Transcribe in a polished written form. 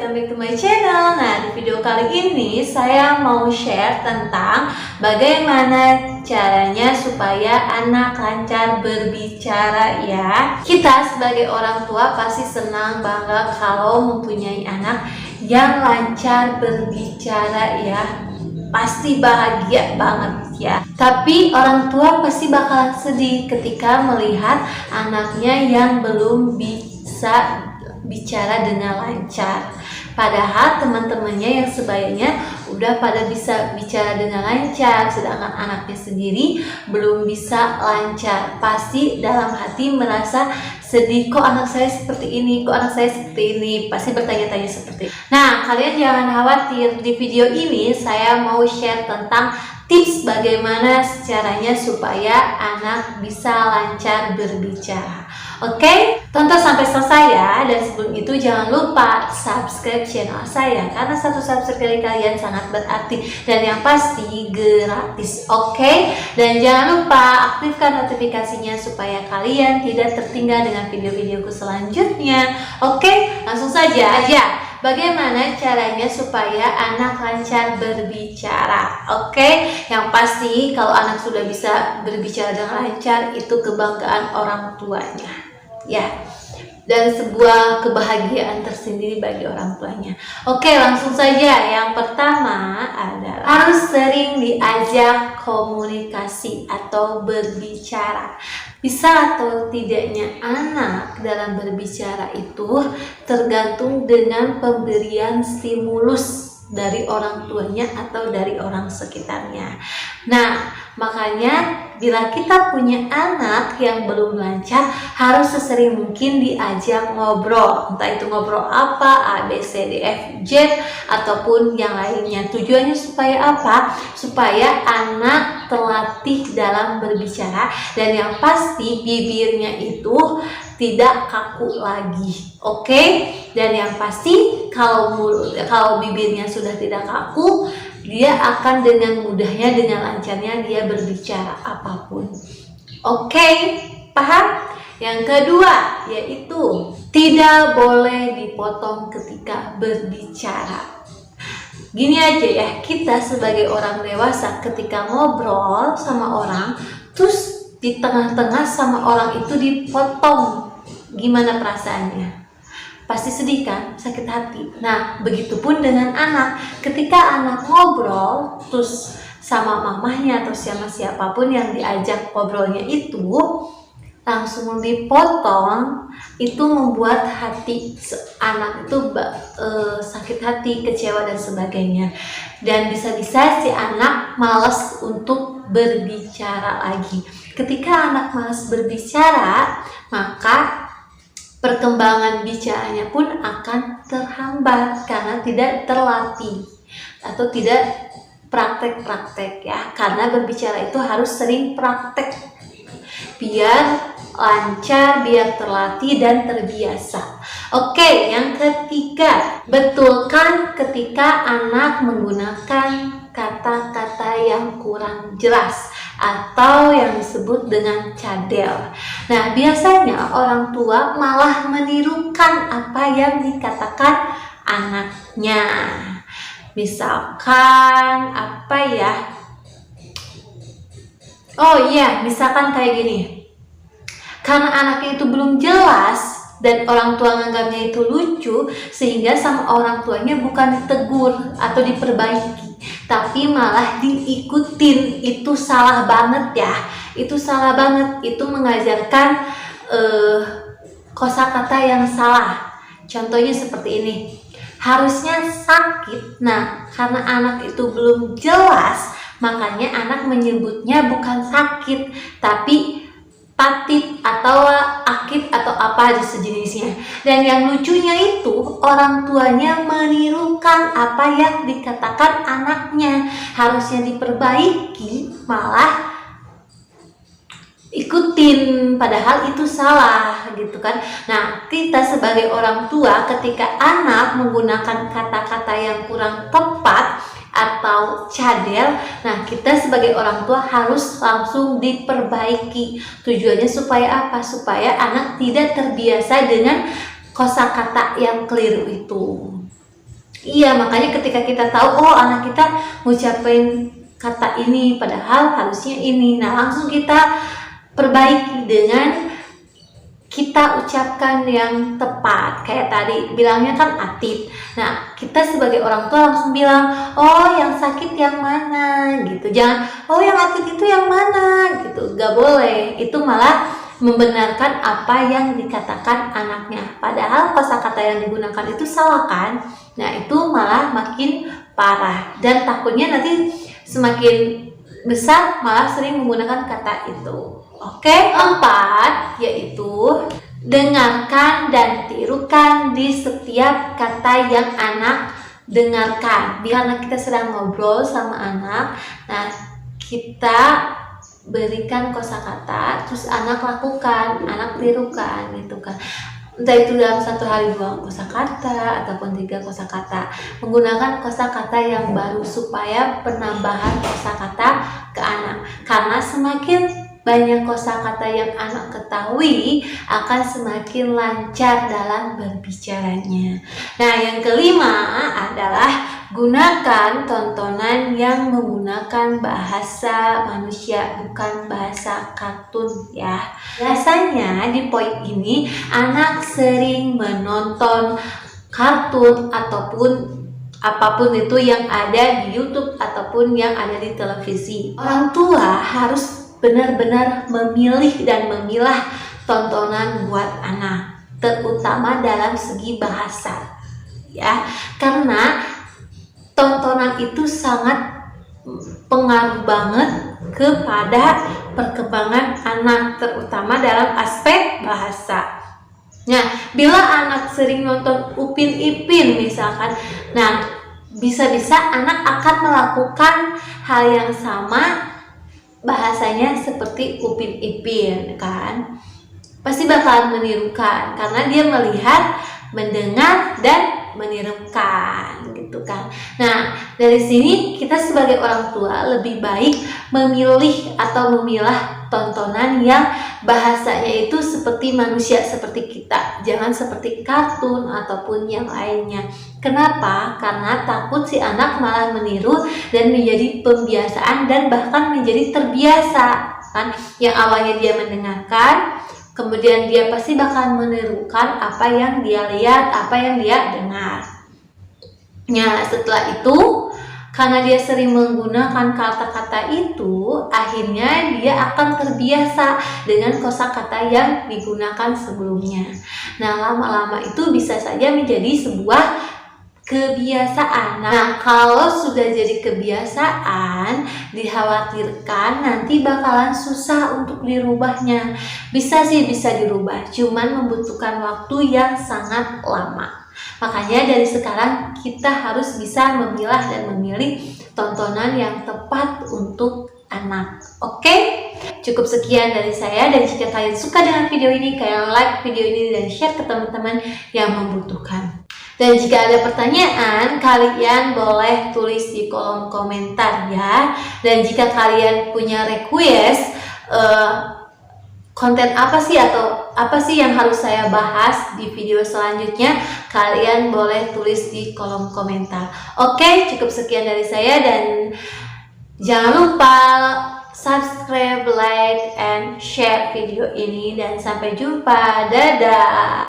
welcome back to my channel. Nah, di video kali ini saya mau share tentang bagaimana caranya supaya anak lancar berbicara ya. Kita sebagai orang tua pasti senang bangga kalau mempunyai anak yang lancar berbicara ya. Pasti bahagia banget ya. Tapi orang tua pasti bakalan sedih ketika melihat anaknya yang belum bisa bicara dengan lancar. Padahal teman-temannya yang sebayanya udah pada bisa bicara dengan lancar, sedangkan anaknya sendiri belum bisa lancar. Pasti dalam hati merasa sedih, kok anak saya seperti ini, kok anak saya seperti ini. Pasti bertanya-tanya seperti itu. Nah, kalian jangan khawatir, di video ini saya mau share tentang tips bagaimana caranya supaya anak bisa lancar berbicara. Oke, tonton sampai selesai ya. Dan sebelum itu jangan lupa subscribe channel saya, karena satu subscribe dari kalian sangat berarti dan yang pasti gratis. Oke, dan jangan lupa aktifkan notifikasinya supaya kalian tidak tertinggal dengan video-videoku selanjutnya. Oke, langsung saja aja. Bagaimana caranya supaya anak lancar berbicara? Oke, yang pasti kalau anak sudah bisa berbicara dengan lancar itu kebanggaan orang tuanya, ya, dan sebuah kebahagiaan tersendiri bagi orang tuanya. Oke, langsung saja. Yang pertama adalah harus sering diajak komunikasi atau berbicara. Bisa atau tidaknya anak dalam berbicara itu tergantung dengan pemberian stimulus dari orang tuanya atau dari orang sekitarnya. Nah, makanya bila kita punya anak yang belum lancar, harus sesering mungkin diajak ngobrol. Entah itu ngobrol apa, A, B, C, D, F, Z, ataupun yang lainnya. Tujuannya supaya apa? Supaya anak terlatih dalam berbicara, dan yang pasti bibirnya itu tidak kaku lagi. Oke? Dan yang pasti kalau bibirnya sudah tidak kaku, dia akan dengan mudahnya, dengan lancarnya dia berbicara apapun. Oke, paham? Yang kedua yaitu tidak boleh dipotong ketika berbicara. Gini aja ya, kita sebagai orang dewasa ketika ngobrol sama orang, terus di tengah-tengah sama orang itu dipotong, gimana perasaannya? Pasti sedih kan, sakit hati. Nah, begitupun dengan anak. Ketika anak ngobrol terus sama mamahnya atau sama siapapun yang diajak ngobrolnya itu langsung dipotong, itu membuat hati anak itu sakit hati, kecewa dan sebagainya. Dan bisa-bisa si anak malas untuk berbicara lagi. Ketika anak malas berbicara, maka perkembangan bicaranya pun akan terhambat karena tidak terlatih atau tidak praktek-praktek ya. Karena berbicara itu harus sering praktek biar lancar, biar terlatih dan terbiasa. Oke, yang ketiga, betulkan ketika anak menggunakan kata-kata yang kurang jelas atau yang disebut dengan cadel. Nah, biasanya orang tua malah menirukan apa yang dikatakan anaknya. Misalkan apa ya? Oh iya, misalkan kayak gini. Karena anaknya itu belum jelas dan orang tua menganggapnya itu lucu, sehingga sama orang tuanya bukan ditegur atau diperbaiki, tapi malah diikutin. Itu salah banget ya. Itu salah banget. Itu mengajarkan kosakata yang salah. Contohnya seperti ini. Harusnya sakit. Nah, karena anak itu belum jelas, makanya anak menyebutnya bukan sakit, tapi patit atau akit atau apa sejenisnya. Dan yang lucunya itu orang tuanya menirukan apa yang dikatakan anaknya. Harusnya diperbaiki, malah ikutin, padahal itu salah gitu kan. Nah, kita sebagai orang tua ketika anak menggunakan kata-kata yang kurang tepat atau cadel, nah kita sebagai orang tua harus langsung diperbaiki. Tujuannya supaya apa? Supaya anak tidak terbiasa dengan kosakata yang keliru itu. Iya, makanya ketika kita tahu, oh anak kita ngucapin kata ini padahal harusnya ini, nah langsung kita perbaiki dengan kita ucapkan yang tepat. Kayak tadi bilangnya kan Atit, nah kita sebagai orang tua langsung bilang, oh yang sakit yang mana gitu, jangan oh yang Atit itu yang mana gitu, gak boleh. Itu malah membenarkan apa yang dikatakan anaknya, padahal kosakata yang digunakan itu salah kan. Nah itu malah makin parah, dan takutnya nanti semakin besar malah sering menggunakan kata itu. Oke, 4 yaitu dengarkan dan tirukan di setiap kata yang anak dengarkan. Bila kita sedang ngobrol sama anak, nah kita berikan kosakata, terus anak lakukan, anak tirukan gitu kan. Entah itu dalam satu hari 2 kosakata ataupun 3 kosakata, menggunakan kosakata yang baru supaya penambahan kosakata ke anak. Karena semakin banyak kosakata yang anak ketahui, akan semakin lancar dalam berbicaranya. Nah, yang kelima adalah gunakan tontonan yang menggunakan bahasa manusia, bukan bahasa kartun ya. Biasanya di poin ini anak sering menonton kartun ataupun apapun itu yang ada di YouTube ataupun yang ada di televisi. Orang tua harus benar-benar memilih dan memilah tontonan buat anak, terutama dalam segi bahasa ya, karena tontonan itu sangat pengaruh banget kepada perkembangan anak, terutama dalam aspek bahasa. Nah, bila anak sering nonton Upin Ipin misalkan, nah bisa-bisa anak akan melakukan hal yang sama, bahasanya seperti Upin Ipin kan, pasti bakalan menirukan karena dia melihat, mendengar, dan menirukan gitu kan. Nah, dari sini kita sebagai orang tua lebih baik memilih atau memilah tontonan yang bahasanya itu seperti manusia, seperti kita, jangan seperti kartun ataupun yang lainnya. Kenapa? Karena takut si anak malah meniru dan menjadi pembiasaan dan bahkan menjadi terbiasa kan. Yang awalnya dia mendengarkan, kemudian dia pasti bakal menirukan apa yang dia lihat, apa yang dia dengar. Nah, setelah itu karena dia sering menggunakan kata-kata itu, akhirnya dia akan terbiasa dengan kosakata yang digunakan sebelumnya. Nah, lama-lama itu bisa saja menjadi sebuah kebiasaan. Nah, kalau sudah jadi kebiasaan, dikhawatirkan nanti bakalan susah untuk dirubahnya. Bisa sih, bisa dirubah, cuman membutuhkan waktu yang sangat lama. Makanya dari sekarang kita harus bisa memilah dan memilih tontonan yang tepat untuk anak. Oke? Cukup sekian dari saya, dan jika kalian suka dengan video ini, kalian like video ini dan share ke teman-teman yang membutuhkan. Dan jika ada pertanyaan, kalian boleh tulis di kolom komentar ya. Dan jika kalian punya request konten apa sih atau apa sih yang harus saya bahas di video selanjutnya, kalian boleh tulis di kolom komentar. Oke, cukup sekian dari saya, dan jangan lupa subscribe, like, and share video ini, dan sampai jumpa. Dadah.